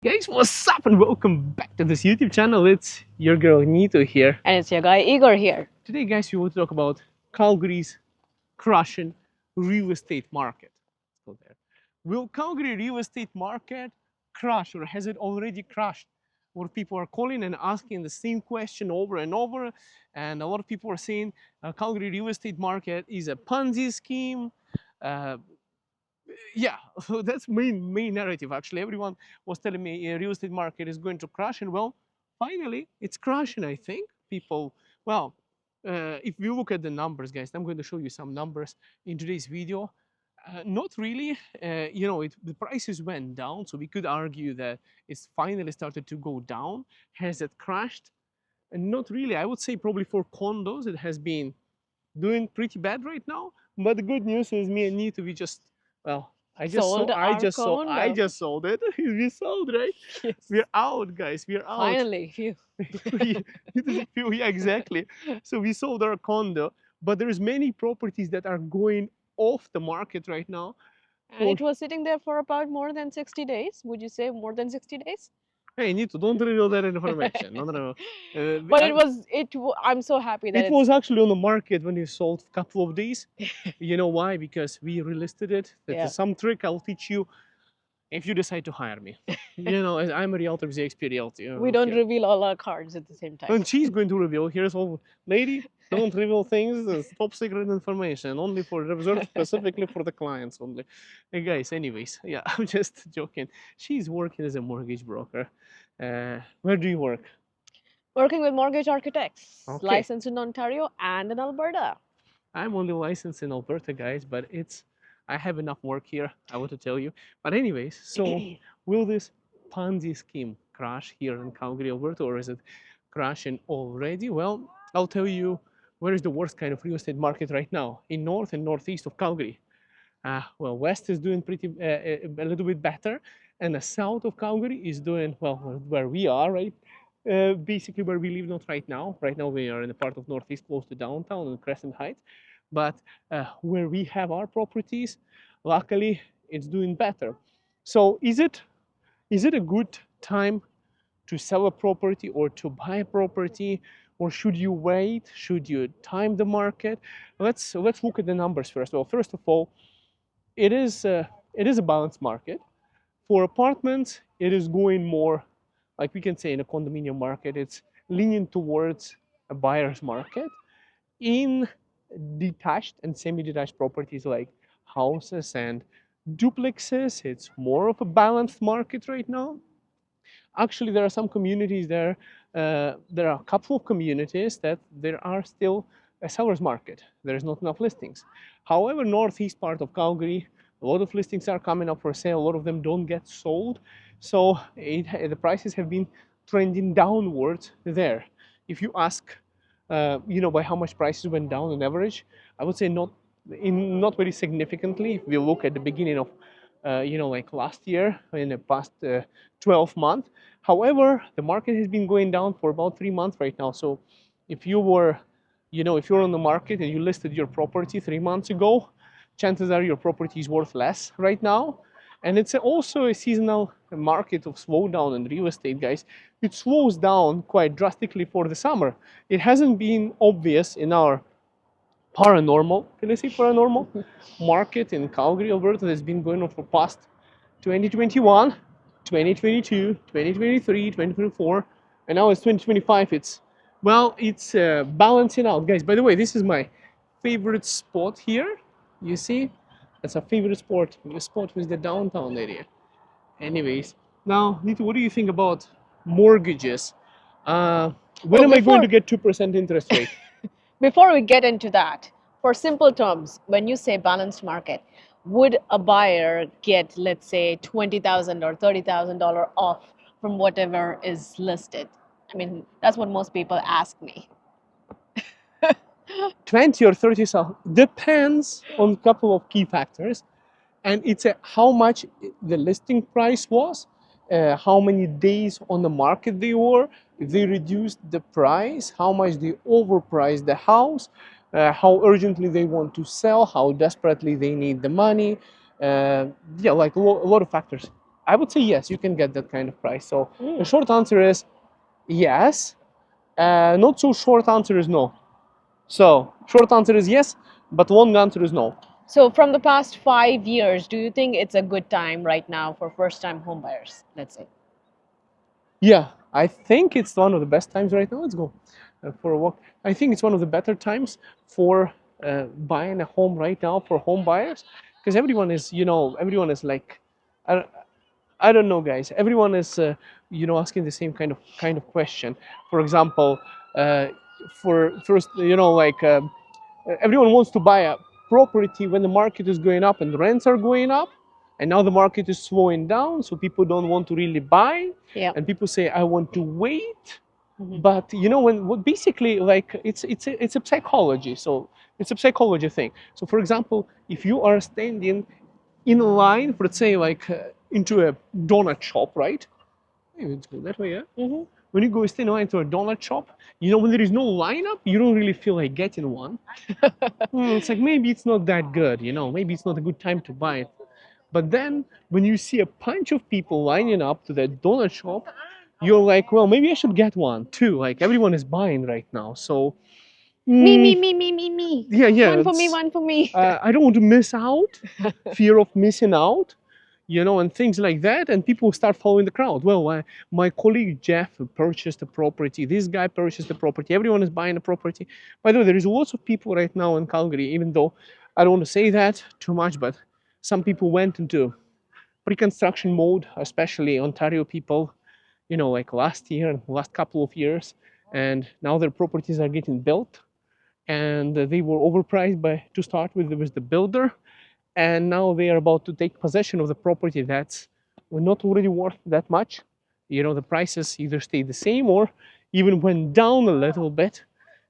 Guys, what's up and welcome back to this YouTube channel. It's your girl Nito here. And it's your guy Igor here. Today, guys, we want to talk about Calgary's crushing real estate market. Let's go there. Will Calgary real estate market crash, or has it already crashed? A lot of people are calling and asking the same question over and over, and a lot of people are saying Calgary real estate market is a Ponzi scheme. Uh, yeah, so that's main narrative. Actually, everyone was telling me real estate market is going to crash, and well, finally it's crashing. I think people, well, if we look at the numbers, guys, I'm going to show you some numbers in today's video. Not really, the prices went down, so we could argue that it's finally started to go down. Has it crashed? And not really. I would say probably for condos it has been doing pretty bad right now. But the good news is me and Nito, we just, well, Sold our I condo. just sold it. We sold, right? Yes. We're out, guys. We're out. Finally, phew. Yeah, exactly. So we sold our condo, but there's many properties that are going off the market right now. And it was sitting there for about more than 60 days. Would you say more than 60 days? Hey, Nito, don't reveal that information. No, no, no. But I'm so happy that It was actually on the market when you sold a couple of days. You know why? Because we relisted it. That's Yeah. some trick I'll teach you if you decide to hire me. I'm a realtor with experience. We don't reveal all our cards at the same time. And she's going to reveal. Here's all, lady. Don't reveal things. It's top secret information, only for reserved specifically for the clients only. Hey guys, anyways, yeah, I'm just joking. She's working as a mortgage broker. Where do you work? Working with mortgage architects, Okay. licensed in Ontario and in Alberta. I'm only licensed in Alberta, guys, but I have enough work here, I want to tell you. But anyways, so will this Ponzi scheme crash here in Calgary, Alberta, or is it crashing already? Well, I'll tell you where is the worst kind of real estate market right now, in north and northeast of Calgary. Well, west is doing pretty a little bit better, and the south of Calgary is doing, well, where we are, right? Basically where we live, not right now. Right now we are in the part of northeast close to downtown in Crescent Heights. But where we have our properties, luckily it's doing better. So is it a good time to sell a property or to buy a property, or should you wait? Should you time the market? Let's look at the numbers first. Well, first of all, it is a balanced market. For apartments, it is going more, like we can say in a condominium market, it's leaning towards a buyer's market. In detached and semi-detached properties like houses and duplexes, it's more of a balanced market right now. Actually, there are some communities there. There are a couple of communities that there are still a seller's market. There's not enough listings. However, northeast part of Calgary, a lot of listings are coming up for sale. A lot of them don't get sold. So the prices have been trending downwards there. If you ask, by how much prices went down on average, I would say not very significantly. If we look at the beginning of like last year, in the past 12 months. However, the market has been going down for about 3 months right now. So if you were, if you're on the market and you listed your property 3 months ago, chances are your property is worth less right now. And it's also a seasonal market of slowdown in real estate, guys. It slows down quite drastically for the summer. It hasn't been obvious in our paranormal, can I say paranormal, market in Calgary, Alberta that's been going on for past 2021, 2022, 2023, 2024, and now it's 2025. It's balancing out, guys. By the way, this is my favorite spot here. You see, that's a favorite spot. The spot with the downtown area. Anyways, now Nito, what do you think about mortgages? When am I going to get 2% interest rate? Before we get into that, for simple terms, when you say balanced market, would a buyer get, let's say, $20,000 or $30,000 off from whatever is listed? I mean, that's what most people ask me. 20 or 30,000 depends on a couple of key factors, and it's how much the listing price was, how many days on the market they were, if they reduced the price, how much they overpriced the house, how urgently they want to sell, how desperately they need the money. Yeah, like a lot of factors. I would say yes, you can get that kind of price. So the Mm. short answer is yes. Not so short answer is no. So short answer is yes, but long answer is no. So from the past 5 years, do you think it's a good time right now for first-time home buyers, let's say? Yeah, I think it's one of the best times right now. Let's go for a walk. I think it's one of the better times for buying a home right now for home buyers because everyone is, everyone is like, I, I don't know, guys. Everyone is, asking the same kind of question. For example, uh, for first, everyone wants to buy a property when the market is going up and rents are going up, and now the market is slowing down, so people don't want to really buy, Yeah. and people say, I want to wait. Mhm. But basically, like, it's a psychology. So it's a psychology thing. So for example, if you are standing in line for, let's say, like, into a donut shop, right? Maybe it's go that way, yeah. Mhm. When you go stand in line to a donut shop, when there is no lineup, you don't really feel like getting one. It's like maybe it's not that good, maybe it's not a good time to buy it. But then when you see a bunch of people lining up to that donut shop, you're like, well, maybe I should get one too. Like everyone is buying right now. So, Me, me, mm, me, me, me, me. yeah, yeah, One for me, one for me. I don't want to miss out, fear of missing out, and things like that. And people start following the crowd. Well, my colleague Jeff purchased a property. This guy purchased a property. Everyone is buying a property. By the way, there is lots of people right now in Calgary, even though I don't want to say that too much, but some people went into pre-construction mode, especially Ontario people, like last year and last couple of years. And now their properties are getting built, and they were overpriced to start with the builder, and now they are about to take possession of the property that's not already worth that much. The prices either stayed the same or even went down a little bit,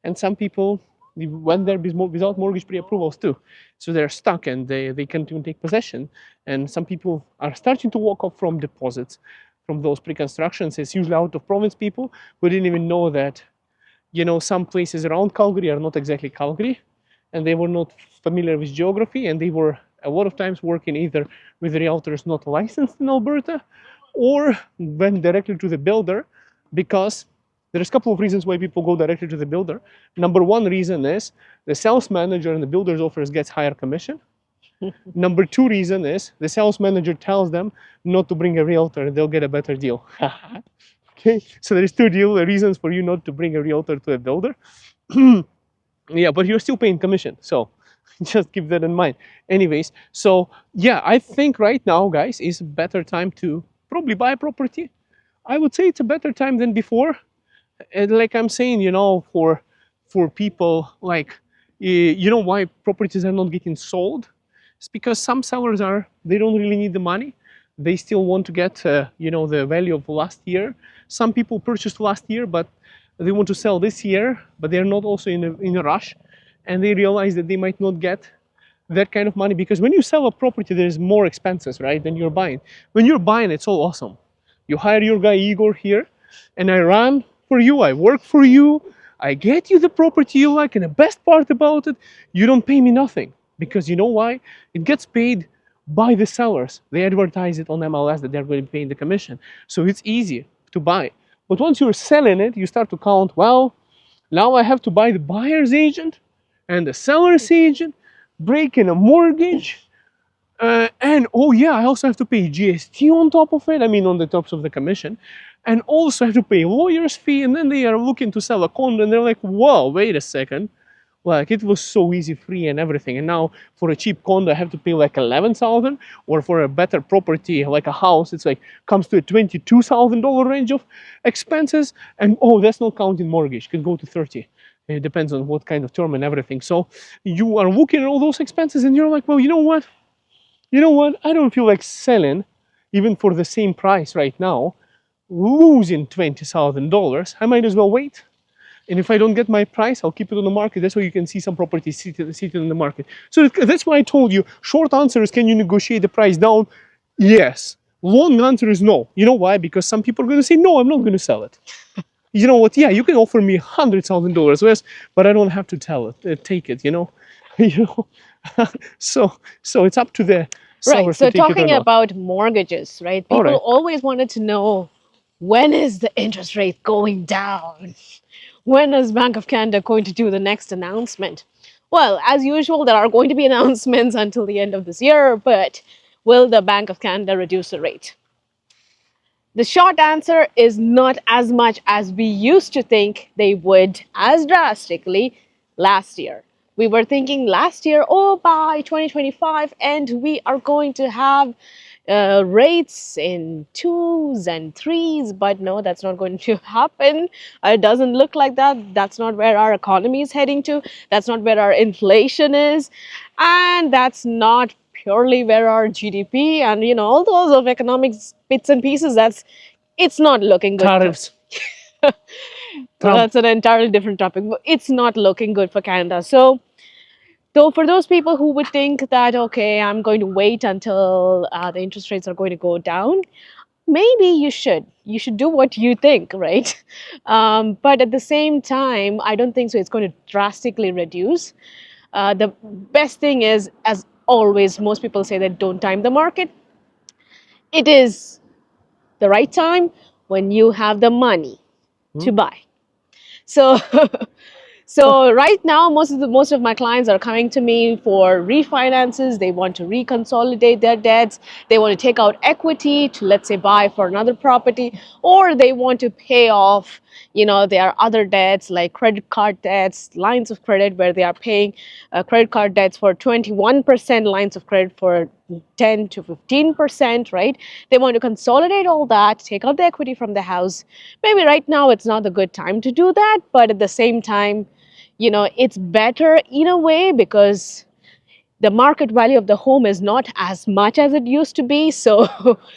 and some people went there without mortgage pre-approvals too, so they're stuck and they can't even take possession. And some people are starting to walk off from deposits from those pre-constructions. It's usually out of province people who didn't even know that some places around Calgary are not exactly Calgary, and they were not familiar with geography, and they were a lot of times working either with realtors not licensed in Alberta, or went directly to the builder, because there's a couple of reasons why people go directly to the builder. Number one reason is the sales manager in the builder's office gets higher commission. Number two reason is the sales manager tells them not to bring a realtor, they'll get a better deal. Okay, so there's two reasons for you not to bring a realtor to a builder. Yeah, but you're still paying commission, so just keep that in mind. Anyways, so yeah, I think right now, guys, is a better time to probably buy a property. I would say it's a better time than before. And like I'm saying, for people, like, why properties are not getting sold. It's because some sellers they don't really need the money. They still want to get the value of last year. Some people purchased last year, but they want to sell this year, but they're not also in a rush, and they realize that they might not get that kind of money, because when you sell a property, there's more expenses, right, than you're buying. When you're buying, it's all awesome. You hire your guy Igor here, and I run for you, I work for you, I get you the property you like, and the best part about it, you don't pay me nothing. Because you know why? It gets paid by the sellers. They advertise it on MLS that they're going to pay the commission. So it's easy to buy. But once you're selling it, you start to count, well, now I have to buy the buyer's agent and the seller's agent, break in a mortgage, and oh yeah, I also have to pay GST on top of it. I mean, on the tops of the commission, and also have to pay lawyer's fee. And then they are looking to sell a condo, and they're like, "Whoa, wait a second! Like it was so easy, free, and everything, and now for a cheap condo, I have to pay like 11,000, or for a better property like a house, it's like comes to a $22,000 range of expenses, and oh, that's not counting mortgage, can go to 30. It depends on what kind of term and everything. So you are looking at all those expenses, and you're like, well, you know what? I don't feel like selling, even for the same price right now, losing $20,000. I might as well wait. And if I don't get my price, I'll keep it on the market. That's why you can see some properties seated in the market. So that's why I told you, short answer is, can you negotiate the price down? Yes. Long answer is no. You know why? Because some people are going to say, no, I'm not going to sell it. You know what? Yeah, you can offer me $100,000 less, but I don't have to take it. You know. So it's up to the Right. sellers to So take it or talking not. about mortgages, right? All People right. always wanted to know when is the interest rate going down? When is Bank of Canada going to do the next announcement? Well, as usual, there are going to be announcements until the end of this year, but will the Bank of Canada reduce the rate? The short answer is not as much as we used to think they would, as drastically last year. We were thinking last year, oh, by 2025, and we are going to have rates in twos and threes, but no, that's not going to happen. It doesn't look like that. That's not where our economy is heading to. That's not where our inflation is. And that's not purely where our GDP and all those of economics bits and pieces, it's not looking good for. Tariffs, Well, Trump. that's an entirely different topic, but it's not looking good for Canada. So though for those people who would think that, okay, I'm going to wait until the interest rates are going to go down, maybe you should. You should do what you think, right? But at the same time, I don't think so. It's going to drastically reduce. The best thing is, as always, most people say that don't time the market. It is the right time when you have the money to Hmm? buy. So So right now, most of my clients are coming to me for refinances. They want to reconsolidate their debts. They want to take out equity to, let's say, buy for another property, or they want to pay off, their other debts like credit card debts, lines of credit where they are paying credit card debts for 21%, lines of credit for 10 to 15%, right? They want to consolidate all that, take out the equity from the house. Maybe right now it's not the good time to do that, but at the same time, it's better in a way because the market value of the home is not as much as it used to be. So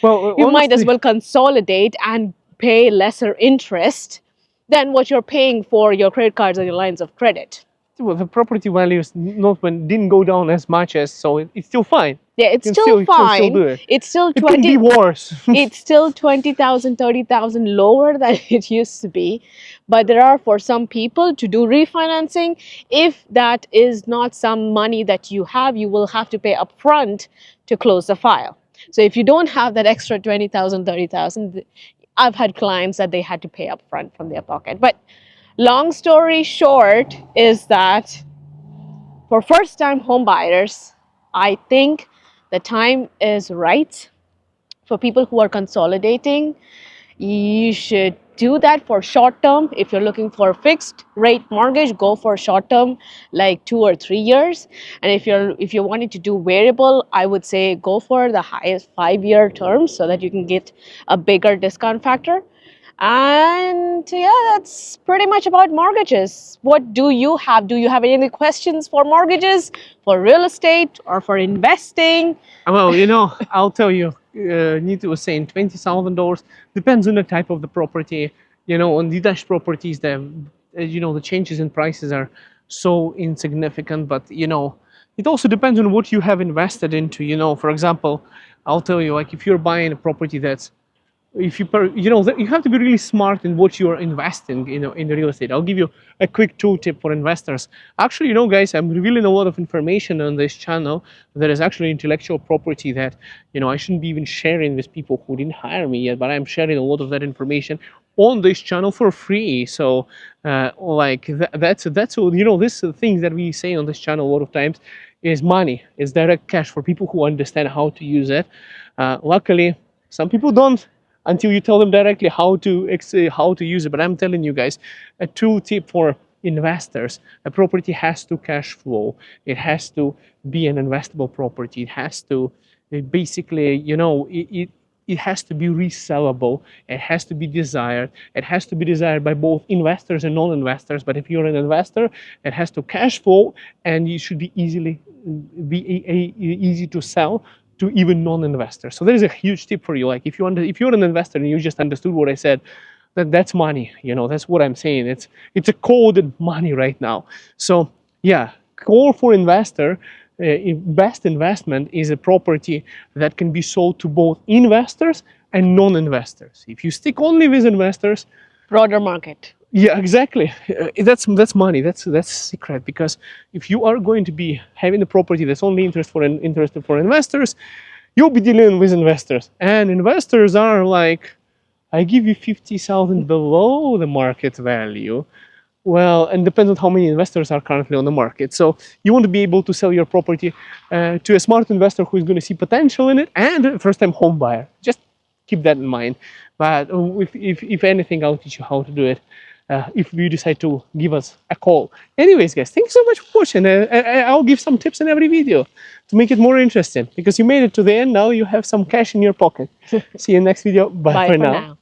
Well, you might as honestly, well consolidate and pay lesser interest than what you're paying for your credit cards and your lines of credit. well, the property values not when didn't go down as much as, so it's still fine. Yeah, it's You can still still fine. do it. It's still It can be 20. worse. It's still 20,000, 30,000 lower than it used to be. But there are, for some people, to do refinancing. If that is not some money that you have, you will have to pay upfront to close the file. So if you don't have that extra 20,000, 30,000, I've had clients that they had to pay upfront from their pocket. But long story short is that for first time home buyers, I think the time is right for people who are consolidating. You should do that for short term. If you're looking for fixed rate mortgage, go for short term, like 2 or 3 years. And if you're wanting to do variable, I would say go for the highest 5-year terms so that you can get a bigger discount factor. And yeah, that's pretty much about mortgages. What do you have? Do you have any questions for mortgages, for real estate, or for investing? Well, I'll tell you. Nita was saying $20,000 depends on the type of the property. On detached properties, the changes in prices are so insignificant. But it also depends on what you have invested into. For example, I'll tell you, like if you're buying a property that's if you you have to be really smart in what you're investing in the real estate. I'll give you a quick tool tip for investors. Actually, guys, I'm revealing a lot of information on this channel that is actually intellectual property that I shouldn't be even sharing with people who didn't hire me yet, but I'm sharing a lot of that information on this channel for free. So that's all. This things that we say on this channel a lot of times is money, is direct cash for people who understand how to use it. Luckily, some people don't until you tell them directly how to use it. But I'm telling you guys, a tool tip for investors: a property has to cash flow. It has to be an investable property. It has to basically, it has to be resellable. It has to be desired. It has to be desired by both investors and non-investors. But if you're an investor, it has to cash flow, and it should be easy to sell to even non-investors. So there is a huge tip for you. Like if you're an investor and you just understood what I said, that's money. That's what I'm saying. It's a coded money right now. So yeah, call for investor. Best investment is a property that can be sold to both investors and non-investors. If you stick only with investors, Broader market. yeah, exactly. That's money. That's secret, because if you are going to be having a property that's only interested for investors, you'll be dealing with investors, and investors are like, I give you 50,000 below the market value. Well, and depends on how many investors are currently on the market. So you want to be able to sell your property to a smart investor who is going to see potential in it, and a first-time home buyer. Just keep that in mind. But if anything, I'll teach you how to do it if you decide to give us a call. Anyways, guys, thanks so much for watching. I'll give some tips in every video to make it more interesting, because you made it to the end. Now you have some cash in your pocket. See you next video. Bye Bye for for now. now.